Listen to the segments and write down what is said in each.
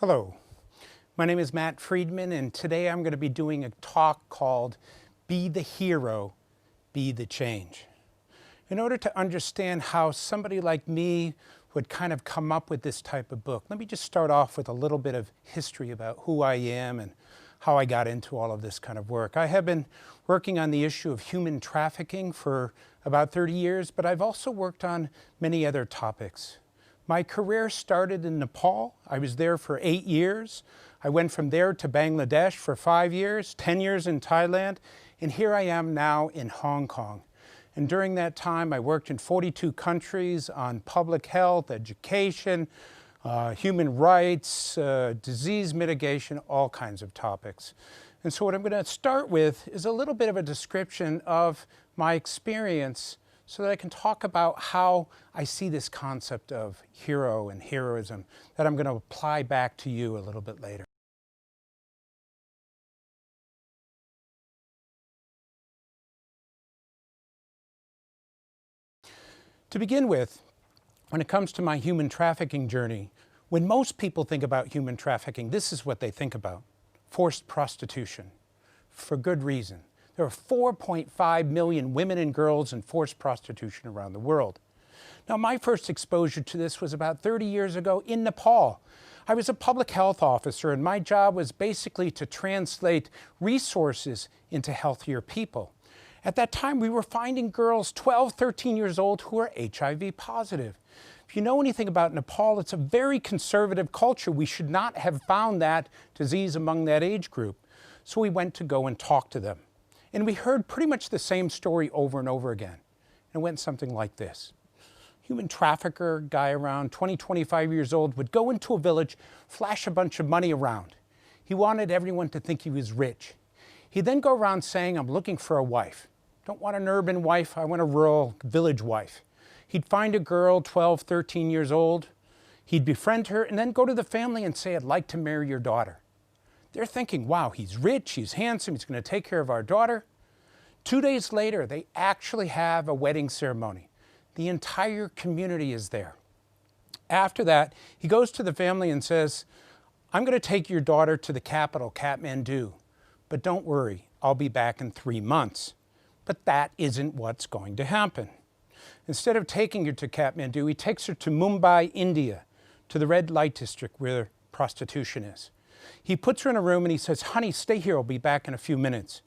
Hello, my name is Matt Friedman, and today I'm going to be doing a talk called Be the Hero, Be the Change. In order to understand how somebody like me would kind of come up with this type of book, let me just start off with a little bit of history about who I am and how I got into all of this kind of work. I have been working on the issue of human trafficking for about 30 years, but I've also worked on many other topics. My career started in Nepal. I was there for 8 years. I went from there to Bangladesh for 5 years, 10 years in Thailand, and here I am now in Hong Kong. And during that time, I worked in 42 countries on public health, education, human rights, disease mitigation, all kinds of topics. And so what I'm going to start with is a little bit of a description of my experience so that I can talk about how I see this concept of hero and heroism that I'm going to apply back to you a little bit later. To begin with, when it comes to my human trafficking journey, when most people think about human trafficking, this is what they think about: forced prostitution, for good reason. There are 4.5 million women and girls in forced prostitution around the world. Now, my first exposure to this was about 30 years ago in Nepal. I was a public health officer, and my job was basically to translate resources into healthier people. At that time, we were finding girls 12, 13 years old who are HIV positive. If you know anything about Nepal, it's a very conservative culture. We should not have found that disease among that age group. So we went to go and talk to them. And we heard pretty much the same story over and over again. And it went something like this. Human trafficker, guy around 20, 25 years old, would go into a village, flash a bunch of money around. He wanted everyone to think he was rich. He'd then go around saying, "I'm looking for a wife. Don't want an urban wife, I want a rural village wife." He'd find a girl, 12, 13 years old. He'd befriend her and then go to the family and say, "I'd like to marry your daughter." They're thinking, wow, he's rich, he's handsome, he's going to take care of our daughter. 2 days later, they actually have a wedding ceremony. The entire community is there. After that, he goes to the family and says, "I'm going to take your daughter to the capital, Kathmandu, but don't worry, I'll be back in 3 months." But that isn't what's going to happen. Instead of taking her to Kathmandu, he takes her to Mumbai, India, to the red light district where prostitution is. He puts her in a room and he says, "Honey, stay here, I'll be back in a few minutes."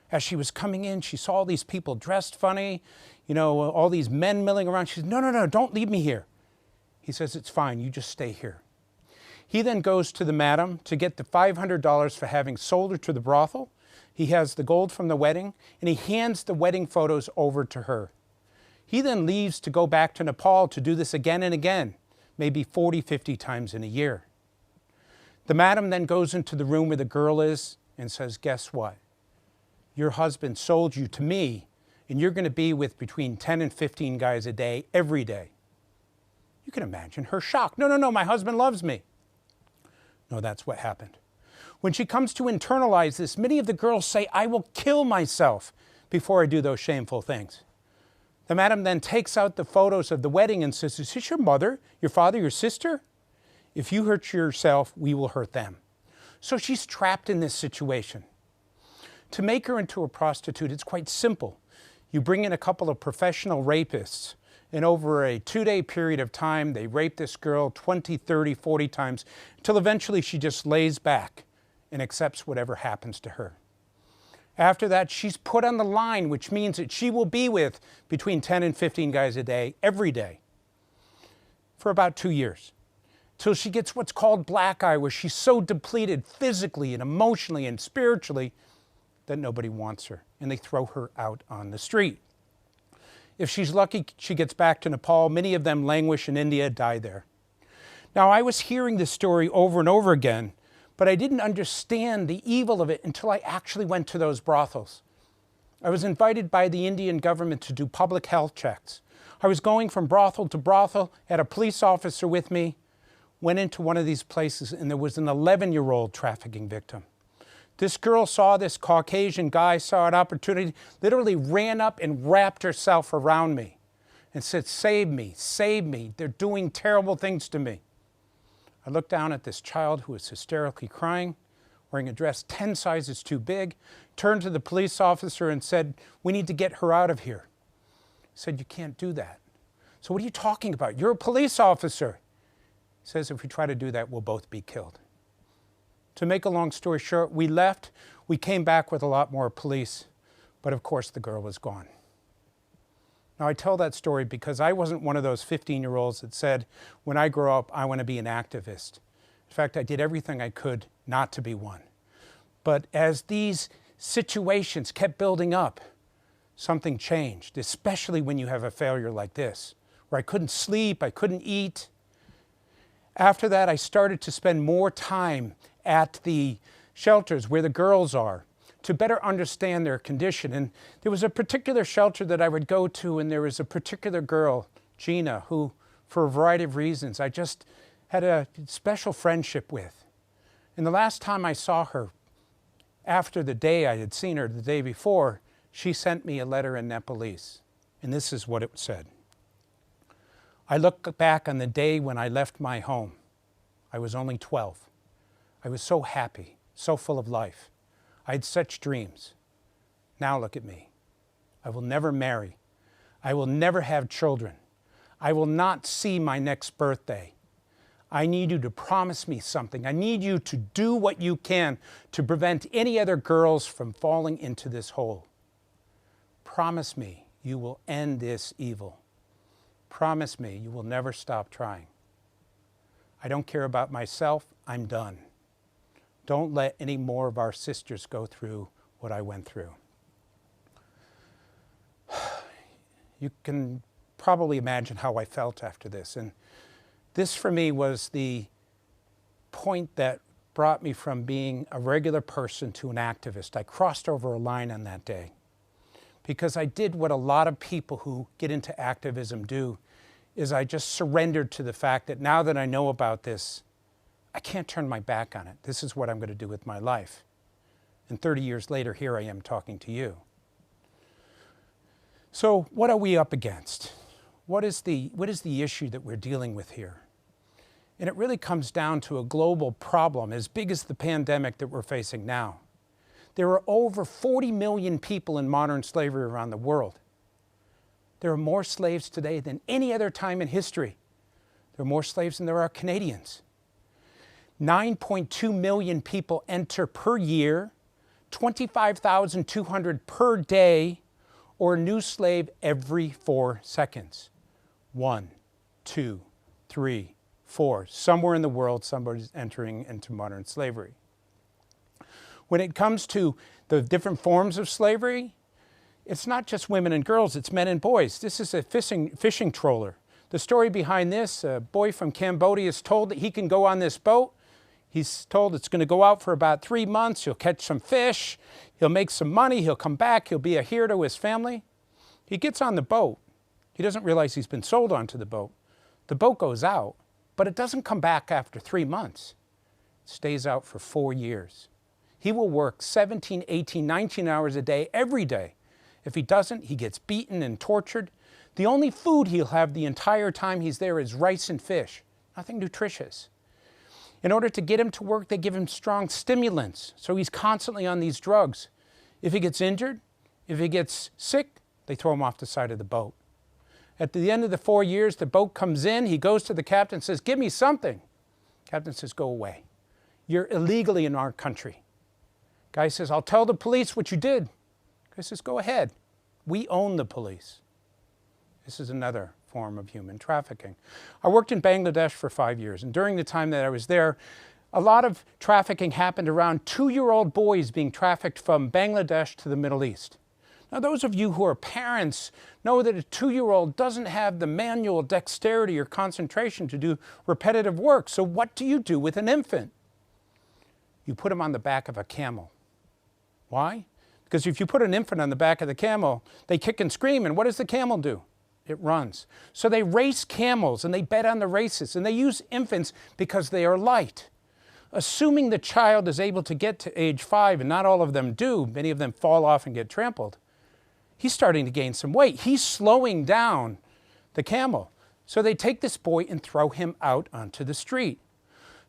As she was coming in, she saw all these people dressed funny, all these men milling around. She says, No, don't leave me here." He says, "It's fine, you just stay here." He then goes to the madam to get the $500 for having sold her to the brothel. He has the gold from the wedding, and he hands the wedding photos over to her. He then leaves to go back to Nepal to do this again and again, maybe 40, 50 times in a year. The madam then goes into the room where the girl is and says, "Guess what? Your husband sold you to me, and you're going to be with between 10 and 15 guys a day, every day." You can imagine her shock. No, my husband loves me. No, that's what happened. When she comes to internalize this, many of the girls say, "I will kill myself before I do those shameful things." The madam then takes out the photos of the wedding and says, "Is this your mother, your father, your sister? If you hurt yourself, we will hurt them." So she's trapped in this situation. To make her into a prostitute, it's quite simple. You bring in a couple of professional rapists, and over a 2-day period of time, they rape this girl 20, 30, 40 times, until eventually she just lays back and accepts whatever happens to her. After that, she's put on the line, which means that she will be with between 10 and 15 guys a day, every day, for about 2 years. Till she gets what's called black eye, where she's so depleted physically and emotionally and spiritually that nobody wants her, and they throw her out on the street. If she's lucky, she gets back to Nepal. Many of them languish in India, die there. Now, I was hearing this story over and over again, but I didn't understand the evil of it until I actually went to those brothels. I was invited by the Indian government to do public health checks. I was going from brothel to brothel, had a police officer with me, went into one of these places, and there was an 11-year-old trafficking victim. This girl saw this Caucasian guy, saw an opportunity, literally ran up and wrapped herself around me and said, "Save me, save me. They're doing terrible things to me." I looked down at this child who was hysterically crying, wearing a dress 10 sizes too big, turned to the police officer and said, "We need to get her out of here." He said, "You can't do that." "So what are you talking about? You're a police officer." He says, "If we try to do that, we'll both be killed." To make a long story short, we left. We came back with a lot more police, but of course the girl was gone. Now I tell that story because I wasn't one of those 15-year-olds that said, when I grow up, I want to be an activist. In fact, I did everything I could not to be one. But as these situations kept building up, something changed, especially when you have a failure like this, where I couldn't sleep, I couldn't eat. After that, I started to spend more time at the shelters where the girls are to better understand their condition. And there was a particular shelter that I would go to, and there was a particular girl, Gina, who, for a variety of reasons, I just had a special friendship with. And the last time I saw her, after the day I had seen her the day before, she sent me a letter in Nepalese. And this is what it said. "I look back on the day when I left my home. I was only 12. I was so happy, so full of life. I had such dreams. Now look at me. I will never marry. I will never have children. I will not see my next birthday. I need you to promise me something. I need you to do what you can to prevent any other girls from falling into this hole. Promise me you will end this evil. Promise me you will never stop trying. I don't care about myself. I'm done. Don't let any more of our sisters go through what I went through." You can probably imagine how I felt after this. And this for me was the point that brought me from being a regular person to an activist. I crossed over a line on that day because I did what a lot of people who get into activism do, is I just surrendered to the fact that now that I know about this, I can't turn my back on it. This is what I'm going to do with my life. And 30 years later, here I am talking to you. So what are we up against? What is the issue that we're dealing with here? And it really comes down to a global problem as big as the pandemic that we're facing now. There are over 40 million people in modern slavery around the world. There are more slaves today than any other time in history. There are more slaves than there are Canadians. 9.2 million people enter per year, 25,200 per day, or a new slave every 4 seconds. 1, 2, 3, 4. Somewhere in the world, somebody's entering into modern slavery. When it comes to the different forms of slavery, it's not just women and girls, it's men and boys. This is a fishing trawler. The story behind this, a boy from Cambodia is told that he can go on this boat. He's told it's going to go out for about 3 months. He'll catch some fish. He'll make some money. He'll come back. He'll be a hero to his family. He gets on the boat. He doesn't realize he's been sold onto the boat. The boat goes out, but it doesn't come back after 3 months. It stays out for 4 years. He will work 17, 18, 19 hours a day, every day. If he doesn't, he gets beaten and tortured. The only food he'll have the entire time he's there is rice and fish, nothing nutritious. In order to get him to work, they give him strong stimulants, so he's constantly on these drugs. If he gets injured, if he gets sick, they throw him off the side of the boat. At the end of the 4 years, the boat comes in, he goes to the captain and says, "Give me something." Captain says, "Go away. You're illegally in our country." Guy says, "I'll tell the police what you did." Guy says, "Go ahead. We own the police." This is another form of human trafficking. I worked in Bangladesh for 5 years, and during the time that I was there, a lot of trafficking happened around 2-year-old boys being trafficked from Bangladesh to the Middle East. Now, those of you who are parents know that a 2-year-old doesn't have the manual dexterity or concentration to do repetitive work. So what do you do with an infant? You put him on the back of a camel. Why? Because if you put an infant on the back of the camel, they kick and scream, and what does the camel do? It runs. So they race camels, and they bet on the races, and they use infants because they are light. Assuming the child is able to get to age 5, and not all of them do, many of them fall off and get trampled, he's starting to gain some weight. He's slowing down the camel. So they take this boy and throw him out onto the street.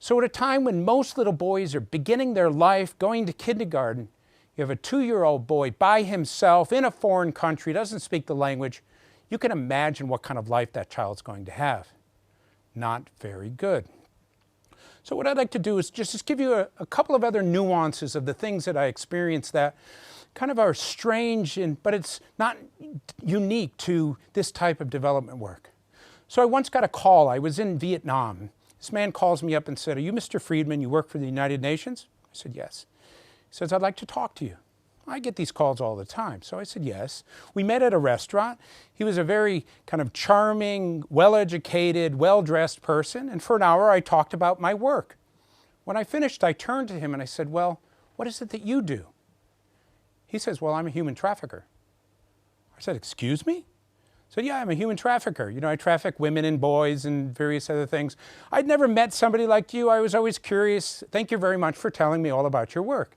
So at a time when most little boys are beginning their life, going to kindergarten, you have a 2-year-old boy by himself in a foreign country, doesn't speak the language. You can imagine what kind of life that child's going to have. Not very good. So what I'd like to do is just give you a couple of other nuances of the things that I experienced that kind of are strange, but it's not unique to this type of development work. So I once got a call. I was in Vietnam. This man calls me up and said, "Are you Mr. Friedman? You work for the United Nations?" I said, "Yes." He says, "I'd like to talk to you." I get these calls all the time. So I said, "Yes." We met at a restaurant. He was a very kind of charming, well-educated, well-dressed person. And for an hour, I talked about my work. When I finished, I turned to him and I said, "Well, what is it that you do?" He says, "Well, I'm a human trafficker." I said, "Excuse me?" He said, "Yeah, I'm a human trafficker. You know, I traffic women and boys and various other things. I'd never met somebody like you. I was always curious. Thank you very much for telling me all about your work."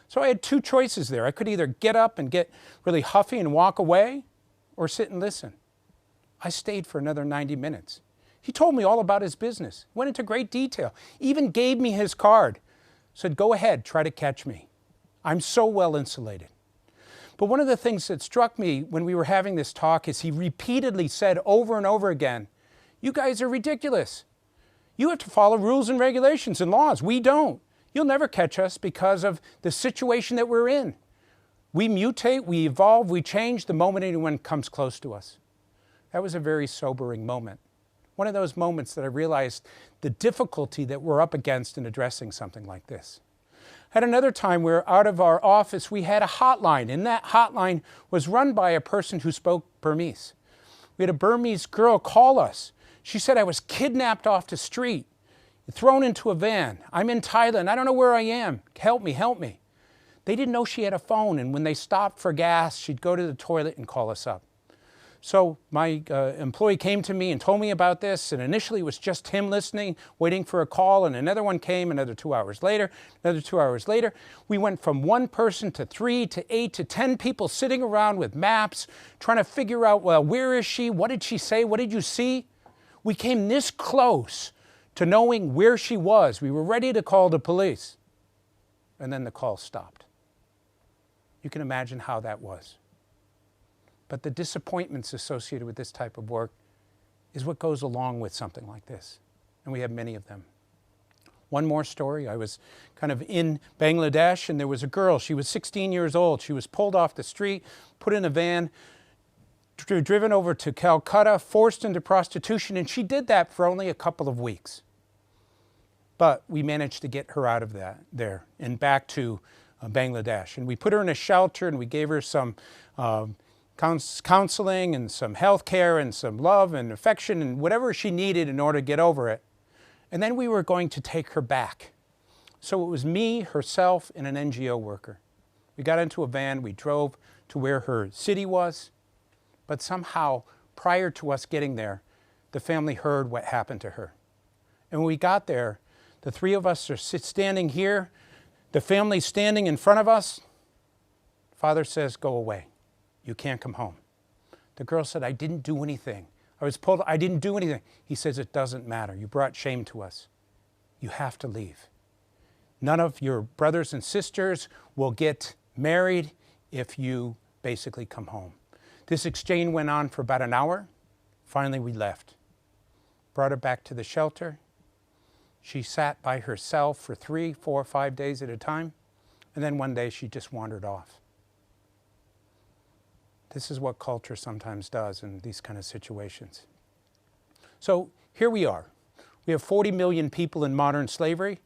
So I had two choices there. I could either get up and get really huffy and walk away or sit and listen. I stayed for another 90 minutes. He told me all about his business, went into great detail, even gave me his card, said, "Go ahead, try to catch me. I'm so well insulated." But one of the things that struck me when we were having this talk is he repeatedly said over and over again, "You guys are ridiculous. You have to follow rules and regulations and laws. We don't. You'll never catch us because of the situation that we're in. We mutate, we evolve, we change the moment anyone comes close to us." That was a very sobering moment. One of those moments that I realized the difficulty that we're up against in addressing something like this. At another time, where out of our office, we had a hotline, and that hotline was run by a person who spoke Burmese. We had a Burmese girl call us. She said, "I was kidnapped off the street, thrown into a van. I'm in Thailand. I don't know where I am. Help me, help me." They didn't know she had a phone, and when they stopped for gas, she'd go to the toilet and call us up. So my employee came to me and told me about this, and initially it was just him listening, waiting for a call, and another one came another 2 hours later, another 2 hours later. We went from one person to 3 to 8 to 10 people sitting around with maps, trying to figure out, well, where is she? What did she say? What did you see? We came this close to knowing where she was. We were ready to call the police. And then the call stopped. You can imagine how that was. But the disappointments associated with this type of work is what goes along with something like this. And we have many of them. One more story. I was kind of in Bangladesh, and there was a girl. She was 16 years old. She was pulled off the street, put in a van, driven over to Calcutta, forced into prostitution, and she did that for only a couple of weeks. But we managed to get her out of there and back to Bangladesh. And we put her in a shelter, and we gave her some counseling and some health care and some love and affection and whatever she needed in order to get over it. And then we were going to take her back. So it was me, herself, and an NGO worker. We got into a van, we drove to where her city was, but somehow, prior to us getting there, the family heard what happened to her. And when we got there, the three of us are standing here, the family's standing in front of us. Father says, "Go away. You can't come home." The girl said, "I didn't do anything. I was pulled, I didn't do anything." He says, "It doesn't matter. You brought shame to us. You have to leave. None of your brothers and sisters will get married if you basically come home." This exchange went on for about an hour. Finally, we left. Brought her back to the shelter. She sat by herself for 3, 4, 5 days at a time. And then one day she just wandered off. This is what culture sometimes does in these kind of situations. So here we are. We have 40 million people in modern slavery.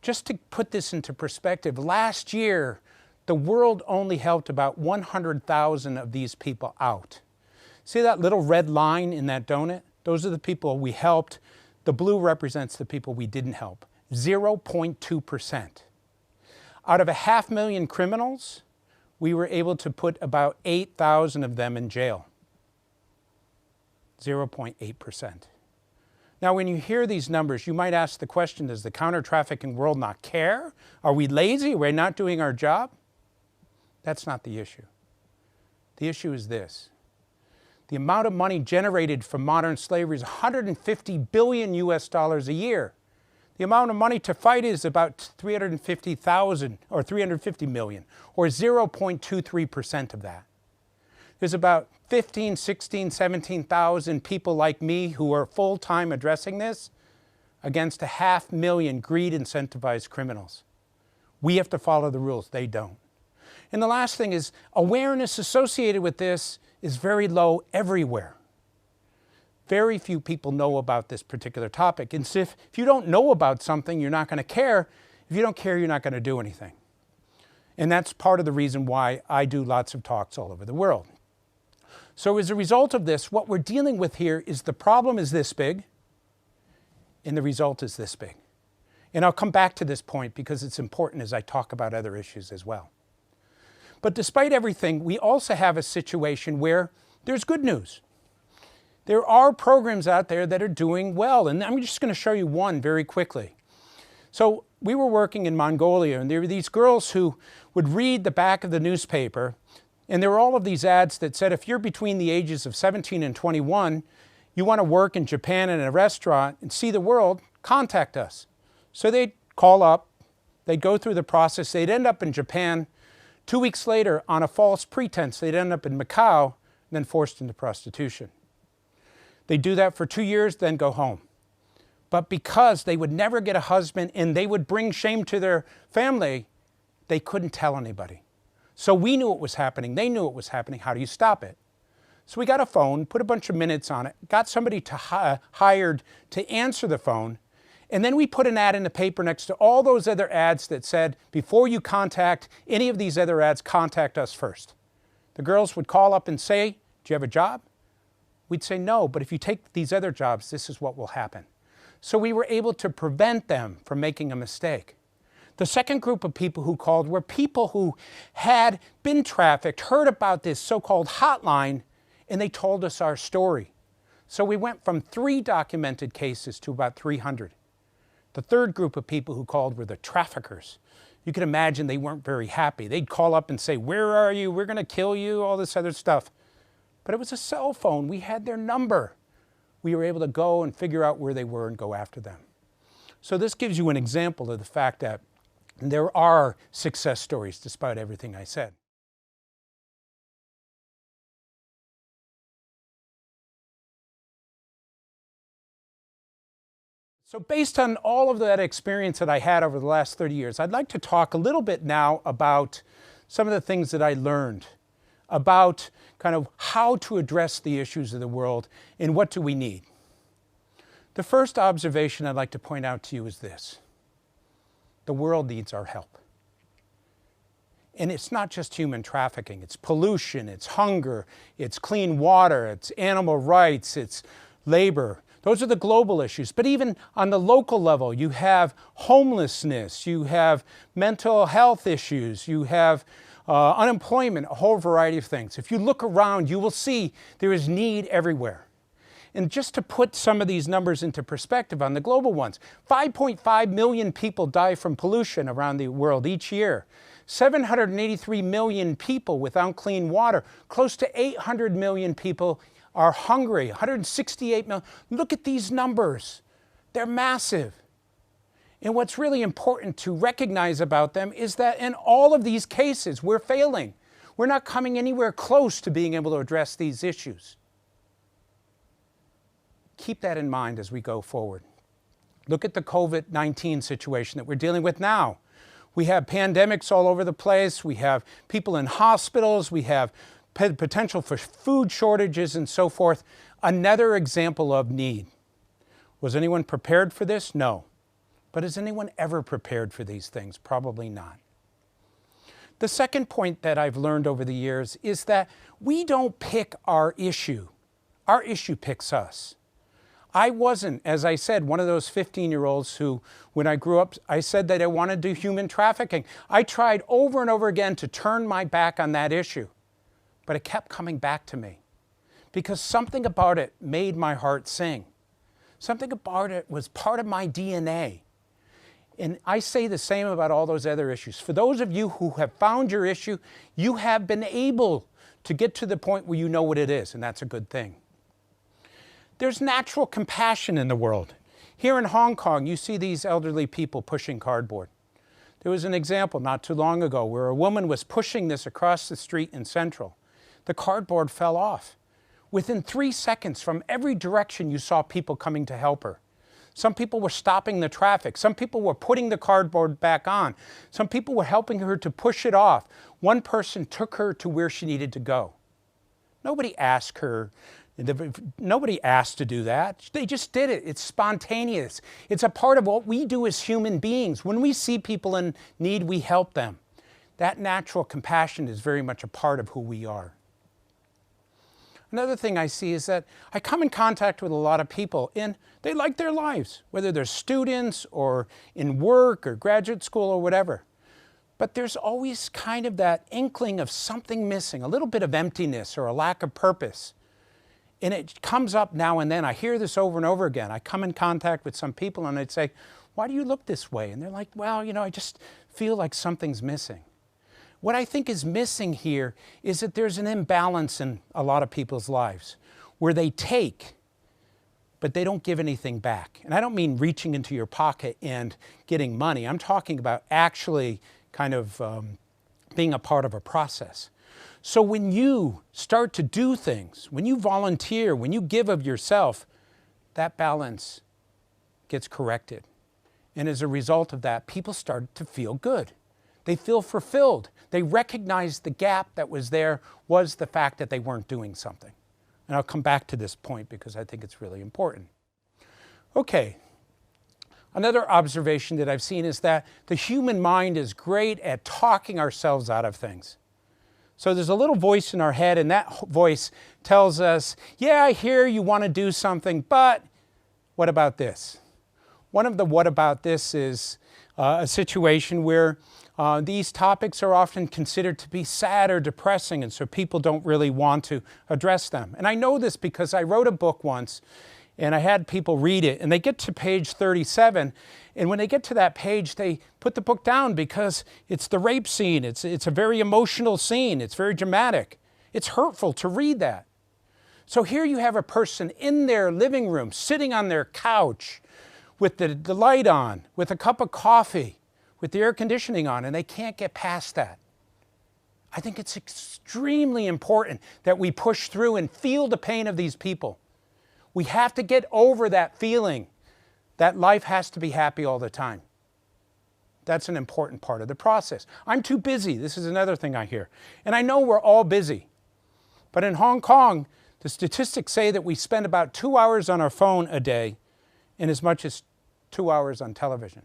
Just to put this into perspective, last year, the world only helped about 100,000 of these people out. See that little red line in that donut? Those are the people we helped. The blue represents the people we didn't help. 0.2%. Out of 500,000 criminals, we were able to put about 8,000 of them in jail. 0.8%. Now, when you hear these numbers, you might ask the question, does the counter-trafficking world not care? Are we lazy? Are we not doing our job? That's not the issue. The issue is this. The amount of money generated from modern slavery is $150 billion US a year. The amount of money to fight is about 350,000 or 350 million, or 0.23% of that. There's about 15, 16, 17,000 people like me who are full-time addressing this against 500,000 greed-incentivized criminals. We have to follow the rules, they don't. And the last thing is, awareness associated with this is very low everywhere. Very few people know about this particular topic. And so if you don't know about something, you're not going to care. If you don't care, you're not going to do anything. And that's part of the reason why I do lots of talks all over the world. So as a result of this, what we're dealing with here is the problem is this big, and the result is this big. And I'll come back to this point because it's important as I talk about other issues as well. But despite everything, we also have a situation where there's good news. There are programs out there that are doing well, and I'm just going to show you one very quickly. So we were working in Mongolia, and there were these girls who would read the back of the newspaper, and there were all of these ads that said, if you're between the ages of 17 and 21, you want to work in Japan in a restaurant and see the world, contact us. So they'd call up, they'd go through the process, they'd end up in Japan. 2 weeks later, on a false pretense, they'd end up in Macau, and then forced into prostitution. They'd do that for 2 years, then go home. But because they would never get a husband and they would bring shame to their family, they couldn't tell anybody. So we knew it was happening, they knew it was happening. How do you stop it? So we got a phone, put a bunch of minutes on it, got somebody hired to answer the phone, and then we put an ad in the paper next to all those other ads that said, before you contact any of these other ads, contact us first. The girls would call up and say, do you have a job? We'd say no, but if you take these other jobs, this is what will happen. So we were able to prevent them from making a mistake. The second group of people who called were people who had been trafficked, heard about this so-called hotline, and they told us our story. So we went from 3 documented cases to about 300. The third group of people who called were the traffickers. You can imagine they weren't very happy. They'd call up and say, where are you? We're going to kill you, all this other stuff. But it was a cell phone. We had their number. We were able to go and figure out where they were and go after them. So this gives you an example of the fact that there are success stories despite everything I said. So based on all of that experience that I had over the last 30 years, I'd like to talk a little bit now about some of the things that I learned about kind of how to address the issues of the world and what do we need. The first observation I'd like to point out to you is this. The world needs our help. And it's not just human trafficking, it's pollution, it's hunger, it's clean water, it's animal rights, it's labor. Those are the global issues. But even on the local level, you have homelessness, you have mental health issues, you have unemployment, a whole variety of things. If you look around, you will see there is need everywhere. And just to put some of these numbers into perspective on the global ones, 5.5 million people die from pollution around the world each year. 783 million people without clean water. Close to 800 million people are hungry. 168 million. Look at these numbers. They're massive. And what's really important to recognize about them is that in all of these cases, we're failing. We're not coming anywhere close to being able to address these issues. Keep that in mind as we go forward. Look at the COVID-19 situation that we're dealing with now. We have pandemics all over the place. We have people in hospitals. We have potential for food shortages and so forth. Another example of need. Was anyone prepared for this? No. But is anyone ever prepared for these things? Probably not. The second point that I've learned over the years is that we don't pick our issue. Our issue picks us. I wasn't, as I said, one of those 15-year-olds who, when I grew up, I said that I wanted to do human trafficking. I tried over and over again to turn my back on that issue, but it kept coming back to me because something about it made my heart sing. Something about it was part of my DNA. And I say the same about all those other issues. For those of you who have found your issue, you have been able to get to the point where you know what it is, and that's a good thing. There's natural compassion in the world. Here in Hong Kong, you see these elderly people pushing cardboard. There was an example not too long ago where a woman was pushing this across the street in Central. The cardboard fell off. Within 3 seconds, from every direction, you saw people coming to help her. Some people were stopping the traffic. Some people were putting the cardboard back on. Some people were helping her to push it off. One person took her to where she needed to go. Nobody asked her. Nobody asked to do that. They just did it. It's spontaneous. It's a part of what we do as human beings. When we see people in need, we help them. That natural compassion is very much a part of who we are. Another thing I see is that I come in contact with a lot of people and they like their lives, whether they're students or in work or graduate school or whatever. But there's always kind of that inkling of something missing, a little bit of emptiness or a lack of purpose. And it comes up now and then. I hear this over and over again. I come in contact with some people and I'd say, why do you look this way? And they're like, well, I just feel like something's missing. What I think is missing here is that there's an imbalance in a lot of people's lives where they take, but they don't give anything back. And I don't mean reaching into your pocket and getting money. I'm talking about actually kind of being a part of a process. So when you start to do things, when you volunteer, when you give of yourself, that balance gets corrected. And as a result of that, people start to feel good. They feel fulfilled. They recognize the gap that was there was the fact that they weren't doing something. And I'll come back to this point because I think it's really important. Okay. Another observation that I've seen is that the human mind is great at talking ourselves out of things. So there's a little voice in our head, and that voice tells us, yeah, I hear you want to do something, but what about this? One of the what about this is a situation where these topics are often considered to be sad or depressing, and so people don't really want to address them. And I know this because I wrote a book once, and I had people read it, and they get to page 37, and when they get to that page, they put the book down because it's the rape scene. It's a very emotional scene. It's very dramatic. It's hurtful to read that. So here you have a person in their living room, sitting on their couch with the light on, with a cup of coffee, with the air conditioning on, and they can't get past that. I think it's extremely important that we push through and feel the pain of these people. We have to get over that feeling that life has to be happy all the time. That's an important part of the process. I'm too busy. This is another thing I hear. And I know we're all busy. But in Hong Kong, the statistics say that we spend about 2 hours on our phone a day and as much as 2 hours on television.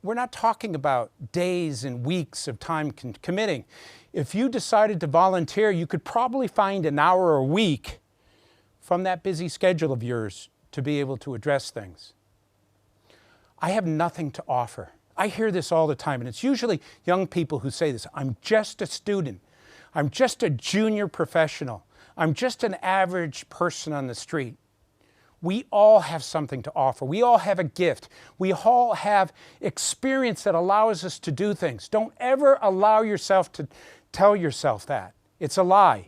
We're not talking about days and weeks of time committing. If you decided to volunteer, you could probably find an hour a week from that busy schedule of yours to be able to address things. I have nothing to offer. I hear this all the time, and it's usually young people who say this. I'm just a student. I'm just a junior professional. I'm just an average person on the street. We all have something to offer. We all have a gift. We all have experience that allows us to do things. Don't ever allow yourself to tell yourself that. It's a lie.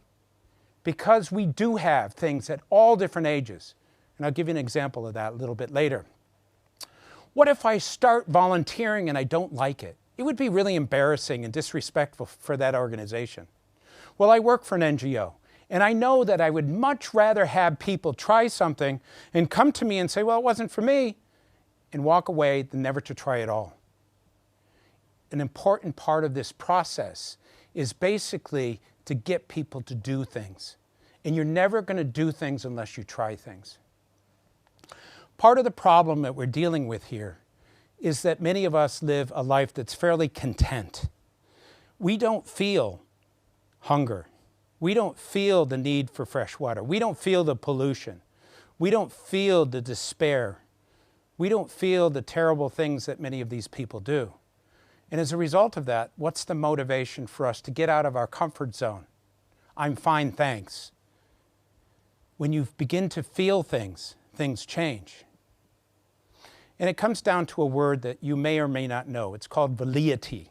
Because we do have things at all different ages. And I'll give you an example of that a little bit later. What if I start volunteering and I don't like it? It would be really embarrassing and disrespectful for that organization. Well, I work for an NGO. And I know that I would much rather have people try something and come to me and say, well, it wasn't for me, and walk away than never to try at all. An important part of this process is basically to get people to do things. And you're never going to do things unless you try things. Part of the problem that we're dealing with here is that many of us live a life that's fairly content. We don't feel hunger. We don't feel the need for fresh water. We don't feel the pollution. We don't feel the despair. We don't feel the terrible things that many of these people do. And as a result of that, what's the motivation for us to get out of our comfort zone? I'm fine, thanks. When you begin to feel things, things change. And it comes down to a word that you may or may not know. It's called velleity.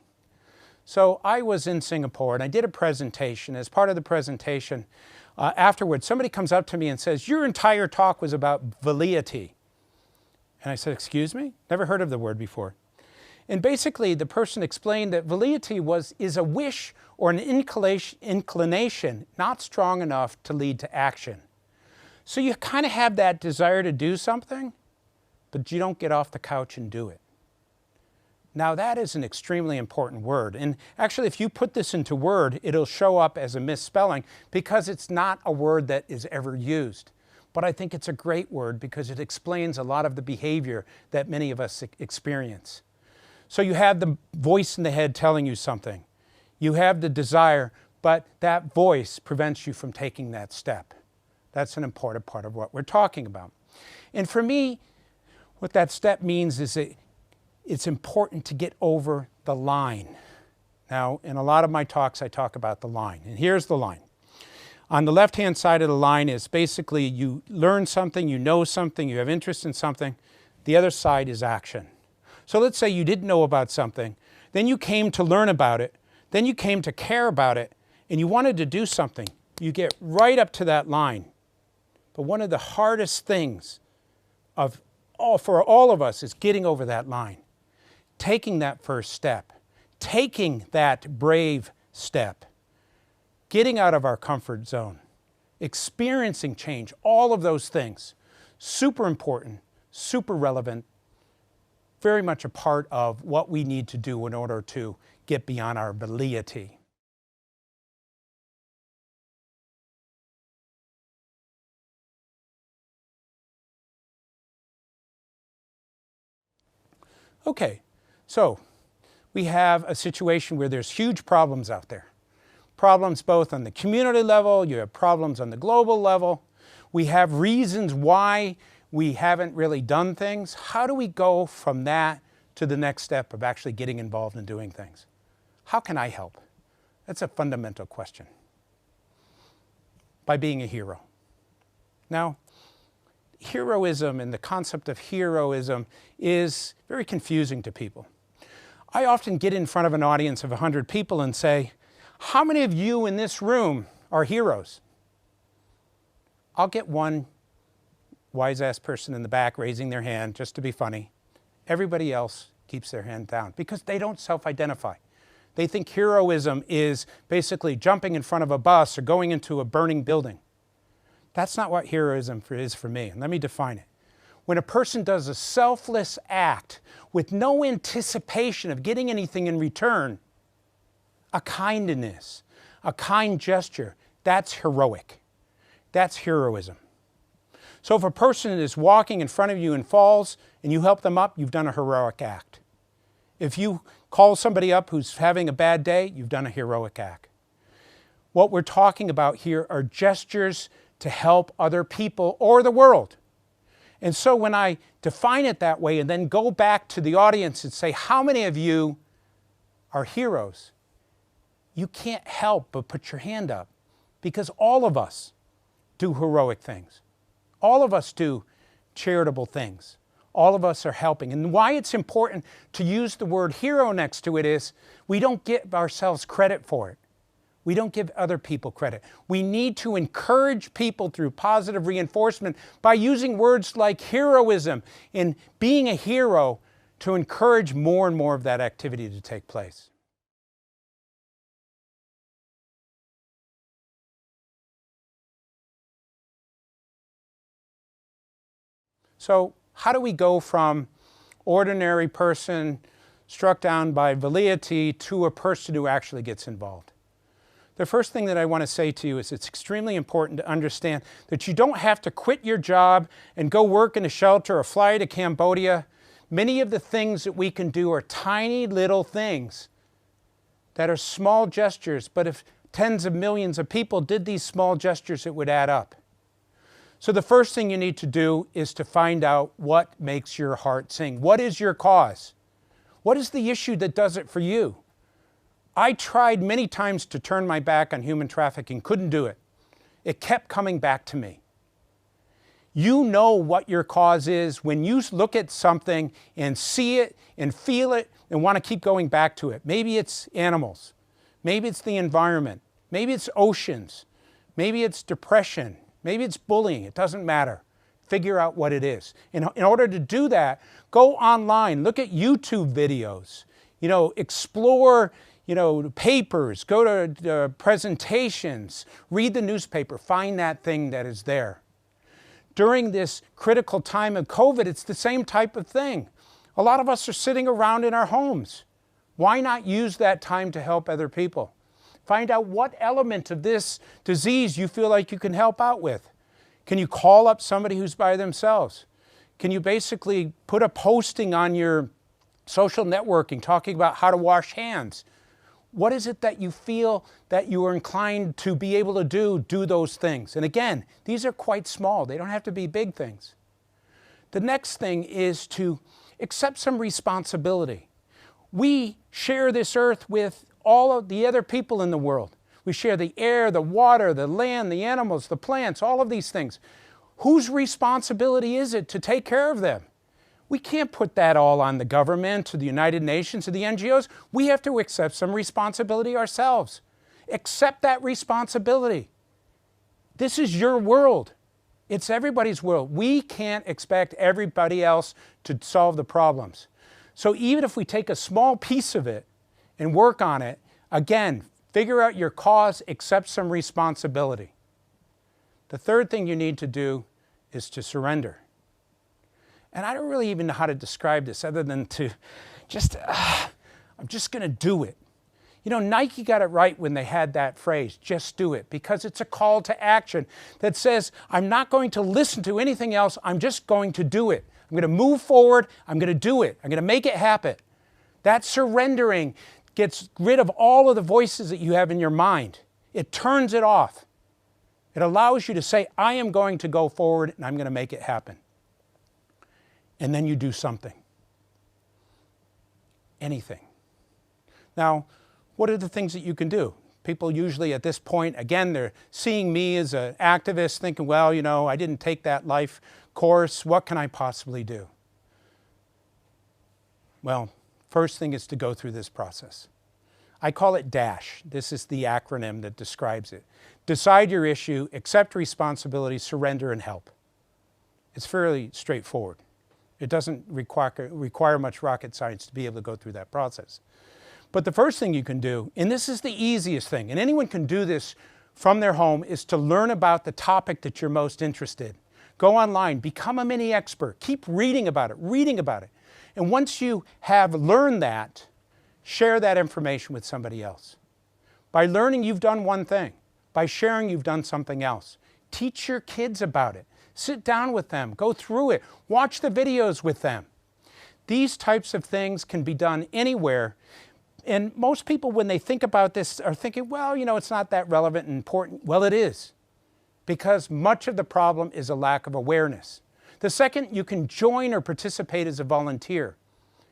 So I was in Singapore and I did a presentation. As part of the presentation, afterwards, somebody comes up to me and says, your entire talk was about velleity. And I said, excuse me? Never heard of the word before. And basically, the person explained that velleity is a wish or an inclination not strong enough to lead to action. So you kind of have that desire to do something, but you don't get off the couch and do it. Now that is an extremely important word. And actually, if you put this into Word, it'll show up as a misspelling because it's not a word that is ever used. But I think it's a great word because it explains a lot of the behavior that many of us experience. So you have the voice in the head telling you something. You have the desire, but that voice prevents you from taking that step. That's an important part of what we're talking about. And for me, what that step means is it's important to get over the line. Now, in a lot of my talks, I talk about the line. And here's the line. On the left-hand side of the line is basically you learn something, you know something, you have interest in something. The other side is action. So let's say you didn't know about something, then you came to learn about it, then you came to care about it, and you wanted to do something. You get right up to that line. But one of the hardest things for all of us is getting over that line, taking that first step, taking that brave step, getting out of our comfort zone, experiencing change, all of those things. Super important, super relevant, very much a part of what we need to do in order to get beyond our velleity. Okay, so we have a situation where there's huge problems out there. Problems both on the community level, you have problems on the global level. We have reasons why we haven't really done things. How do we go from that to the next step of actually getting involved in doing things? How can I help? That's a fundamental question. By being a hero. Now, heroism and the concept of heroism is very confusing to people. I often get in front of an audience of 100 people and say, how many of you in this room are heroes? I'll get one wise-ass person in the back raising their hand just to be funny. Everybody else keeps their hand down because they don't self-identify. They think heroism is basically jumping in front of a bus or going into a burning building. That's not what heroism is for me, and let me define it. When a person does a selfless act with no anticipation of getting anything in return, a kindness, a kind gesture, that's heroic. That's heroism. So if a person is walking in front of you and falls and you help them up, you've done a heroic act. If you call somebody up who's having a bad day, you've done a heroic act. What we're talking about here are gestures to help other people or the world. And so when I define it that way and then go back to the audience and say, how many of you are heroes? You can't help but put your hand up because all of us do heroic things. All of us do charitable things. All of us are helping. And why it's important to use the word hero next to it is we don't give ourselves credit for it. We don't give other people credit. We need to encourage people through positive reinforcement by using words like heroism and being a hero to encourage more and more of that activity to take place. So how do we go from ordinary person struck down by velleity to a person who actually gets involved? The first thing that I want to say to you is it's extremely important to understand that you don't have to quit your job and go work in a shelter or fly to Cambodia. Many of the things that we can do are tiny little things that are small gestures, but if tens of millions of people did these small gestures, it would add up. So the first thing you need to do is to find out what makes your heart sing. What is your cause? What is the issue that does it for you? I tried many times to turn my back on human trafficking, couldn't do it. It kept coming back to me. You know what your cause is when you look at something and see it and feel it and want to keep going back to it. Maybe it's animals. Maybe it's the environment. Maybe it's oceans. Maybe it's depression. Maybe it's bullying. It doesn't matter. figure out what it is. In order to do that, go online, look at YouTube videos, explore, papers, go to presentations, read the newspaper, find that thing that is there. During this critical time of COVID, it's the same type of thing. A lot of us are sitting around in our homes. Why not use that time to help other people? Find out what element of this disease you feel like you can help out with. Can you call up somebody who's by themselves? Can you basically put a posting on your social networking talking about how to wash hands? What is it that you feel that you are inclined to be able to do? Do those things. And again, these are quite small. They don't have to be big things. The next thing is to accept some responsibility. We share this earth with all of the other people in the world. We share the air, the water, the land, the animals, the plants, all of these things. Whose responsibility is it to take care of them? We can't put that all on the government or the United Nations or the NGOs. We have to accept some responsibility ourselves. Accept that responsibility. This is your world. It's everybody's world. We can't expect everybody else to solve the problems. So even if we take a small piece of it and work on it, again, figure out your cause, accept some responsibility. The third thing you need to do is to surrender. And I don't really even know how to describe this other than to I'm just going to do it. Nike got it right when they had that phrase, just do it, because it's a call to action that says, I'm not going to listen to anything else, I'm just going to do it. I'm going to move forward, I'm going to do it, I'm going to make it happen. That surrendering gets rid of all of the voices that you have in your mind. It turns it off. It allows you to say, I am going to go forward and I'm going to make it happen. And then you do something. Anything. Now, what are the things that you can do? People usually at this point, again, they're seeing me as an activist thinking, well, I didn't take that life course. What can I possibly do? Well, first thing is to go through this process. I call it DASH. This is the acronym that describes it. Decide your issue, accept responsibility, surrender, and help. It's fairly straightforward. It doesn't require much rocket science to be able to go through that process. But the first thing you can do, and this is the easiest thing, and anyone can do this from their home, is to learn about the topic that you're most interested in. Go online, become a mini expert, keep reading about it. And once you have learned that, share that information with somebody else. By learning, you've done one thing. By sharing, you've done something else. Teach your kids about it. Sit down with them, go through it, watch the videos with them. These types of things can be done anywhere. And most people, when they think about this, are thinking, well, it's not that relevant and important. Well, it is, because much of the problem is a lack of awareness. The second, you can join or participate as a volunteer.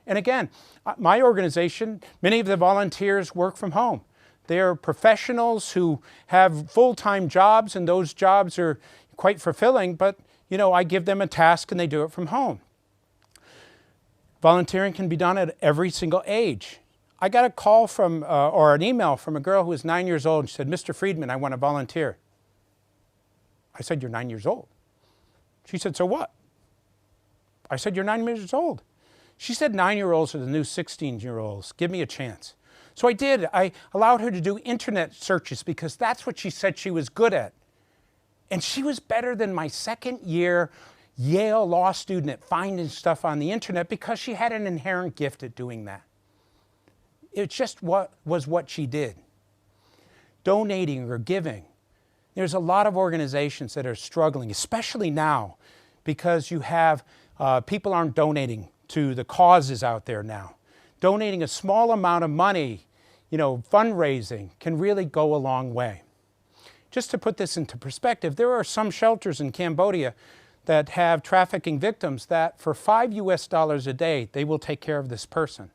And again, my organization, many of the volunteers work from home. They're professionals who have full-time jobs, and those jobs are quite fulfilling, but I give them a task and they do it from home. Volunteering can be done at every single age. I got a call from, or an email from a girl who was 9 years old. She said, Mr. Friedman, I want to volunteer. I said, you're 9 years old. She said, so what? I said, you're 9 years old. She said 9-year-olds are the new 16-year-olds. Give me a chance. So I did. I allowed her to do internet searches because that's what she said she was good at. And she was better than my second-year Yale law student at finding stuff on the internet because she had an inherent gift at doing that. It just was what she did. Donating or giving. There's a lot of organizations that are struggling, especially now, because you have people aren't donating to the causes out there now. Donating a small amount of money, fundraising, can really go a long way. Just to put this into perspective, there are some shelters in Cambodia that have trafficking victims that for $5 a day, they will take care of this person.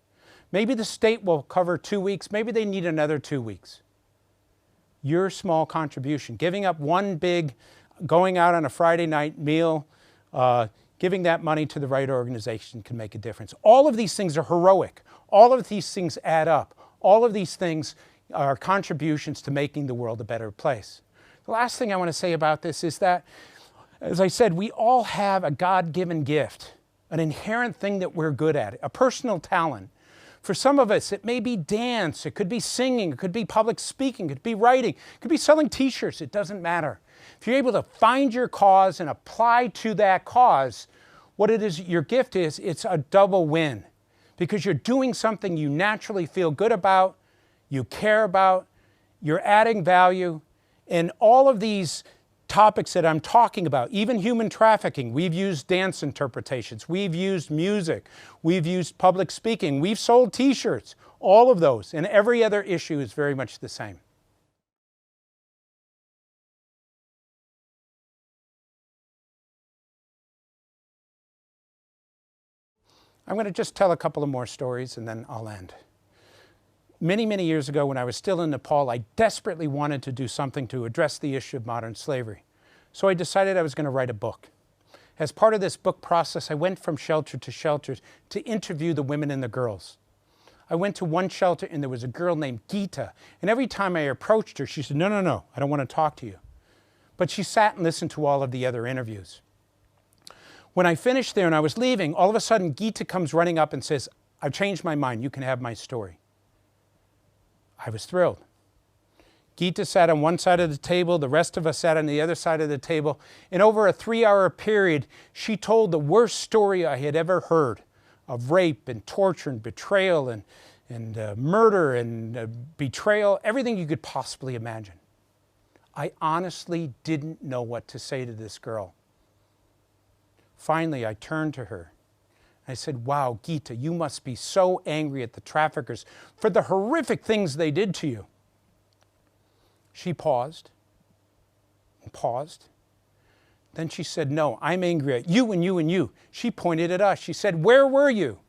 Maybe the state will cover 2 weeks, maybe they need another 2 weeks. Your small contribution, giving up one big, going out on a Friday night meal, giving that money to the right organization can make a difference. All of these things are heroic. All of these things add up. All of these things are contributions to making the world a better place. The last thing I want to say about this is that As I said, we all have a God-given gift, an inherent thing that we're good at, a personal talent. For some of us, it may be dance, it could be singing, it could be public speaking, it could be writing, it could be selling t-shirts, it doesn't matter. If you're able to find your cause and apply to that cause what it is your gift is, it's a double win. Because you're doing something you naturally feel good about, you care about, you're adding value, and all of these topics that I'm talking about, even human trafficking, we've used dance interpretations, we've used music, we've used public speaking, we've sold t-shirts, all of those, and every other issue is very much the same. I'm going to just tell a couple of more stories and then I'll end. Many, many years ago when I was still in Nepal, I desperately wanted to do something to address the issue of modern slavery. So I decided I was going to write a book. As part of this book process, I went from shelter to shelter to interview the women and the girls. I went to one shelter and there was a girl named Gita, and every time I approached her, she said, no, no, no, I don't want to talk to you. But she sat and listened to all of the other interviews. When I finished there and I was leaving, all of a sudden Gita comes running up and says, I've changed my mind, you can have my story. I was thrilled. Gita sat on one side of the table, the rest of us sat on the other side of the table, and over a 3-hour period, she told the worst story I had ever heard of rape and torture and betrayal and murder and betrayal, everything you could possibly imagine. I honestly didn't know what to say to this girl. Finally, I turned to her. I said, wow, Gita, you must be so angry at the traffickers for the horrific things they did to you. She paused and paused. Then she said, no, I'm angry at you and you and you. She pointed at us. She said, where were you?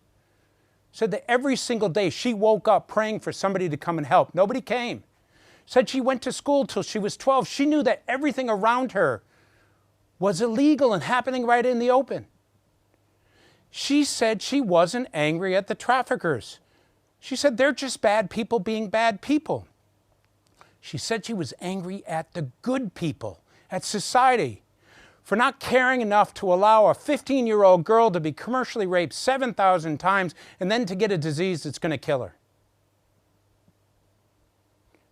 Said that every single day she woke up praying for somebody to come and help. Nobody came. Said she went to school till she was 12. She knew that everything around her was illegal and happening right in the open. She said she wasn't angry at the traffickers. She said they're just bad people being bad people. She said she was angry at the good people, at society, for not caring enough to allow a 15-year-old girl to be commercially raped 7,000 times and then to get a disease that's going to kill her.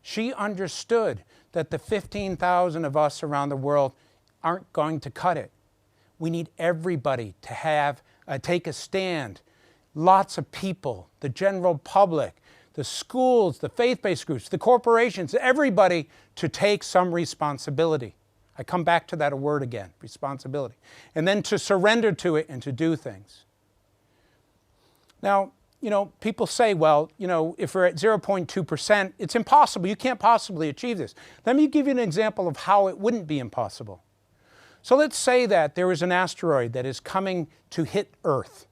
She understood that the 15,000 of us around the world aren't going to cut it. We need everybody to have take a stand. Lots of people, the general public, the schools, the faith-based groups, the corporations, everybody to take some responsibility. I come back to that word again, responsibility. And then to surrender to it and to do things. Now, people say, well, if we're at 0.2%, it's impossible. You can't possibly achieve this. Let me give you an example of how it wouldn't be impossible. So let's say that there is an asteroid that is coming to hit Earth.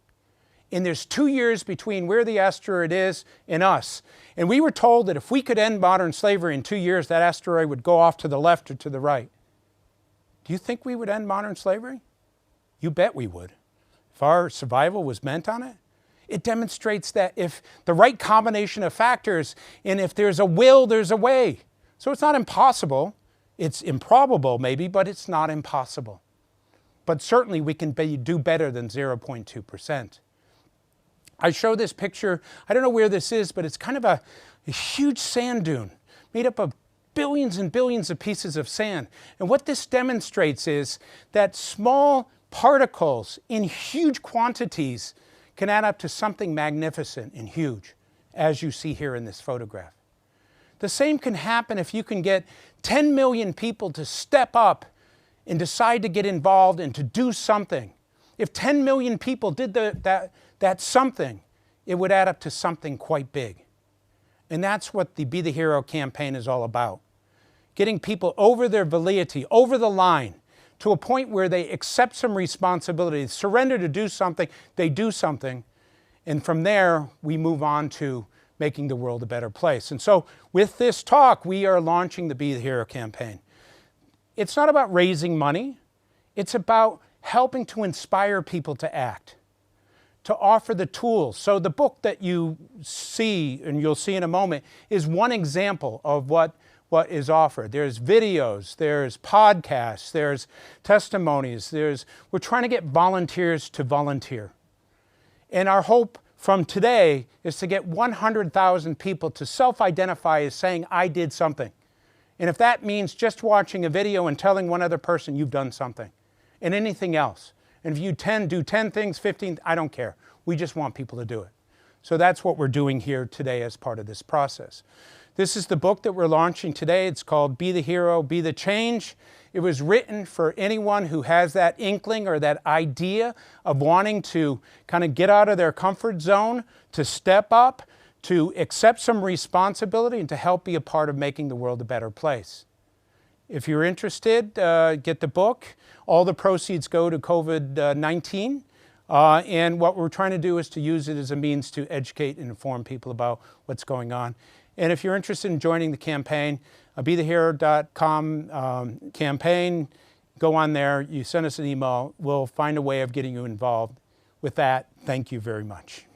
And there's 2 years between where the asteroid is and us. And we were told that if we could end modern slavery in 2 years, that asteroid would go off to the left or to the right. Do you think we would end modern slavery? You bet we would. If our survival was meant on it. It demonstrates that if the right combination of factors, and if there's a will, there's a way. So it's not impossible. It's improbable maybe, but it's not impossible. But certainly we can do better than 0.2%. I show this picture, I don't know where this is, but it's kind of a huge sand dune made up of billions and billions of pieces of sand. And what this demonstrates is that small particles in huge quantities can add up to something magnificent and huge, as you see here in this photograph. The same can happen if you can get 10 million people to step up and decide to get involved and to do something. If 10 million people did that something, it would add up to something quite big. And that's what the Be the Hero campaign is all about. Getting people over their validity, over the line, to a point where they accept some responsibility, surrender to do something, they do something, and from there we move on to making the world a better place. And so with this talk, we are launching the Be the Hero campaign. It's not about raising money, it's about helping to inspire people to act, to offer the tools. So the book that you see, and you'll see in a moment, is one example of what what is offered. There's videos, there's podcasts, there's testimonies, we're trying to get volunteers to volunteer. And our hope from today is to get 100,000 people to self-identify as saying, I did something. And if that means just watching a video and telling one other person you've done something, and anything else. And if you do 10 things, 15, I don't care. We just want people to do it. So that's what we're doing here today as part of this process. This is the book that we're launching today. It's called Be the Hero, Be the Change. It was written for anyone who has that inkling or that idea of wanting to kind of get out of their comfort zone, to step up, to accept some responsibility, and to help be a part of making the world a better place. If you're interested, get the book. All the proceeds go to COVID-19. And what we're trying to do is to use it as a means to educate and inform people about what's going on. And if you're interested in joining the campaign, BeTheHero.com campaign, go on there, you send us an email, we'll find a way of getting you involved. With that, thank you very much.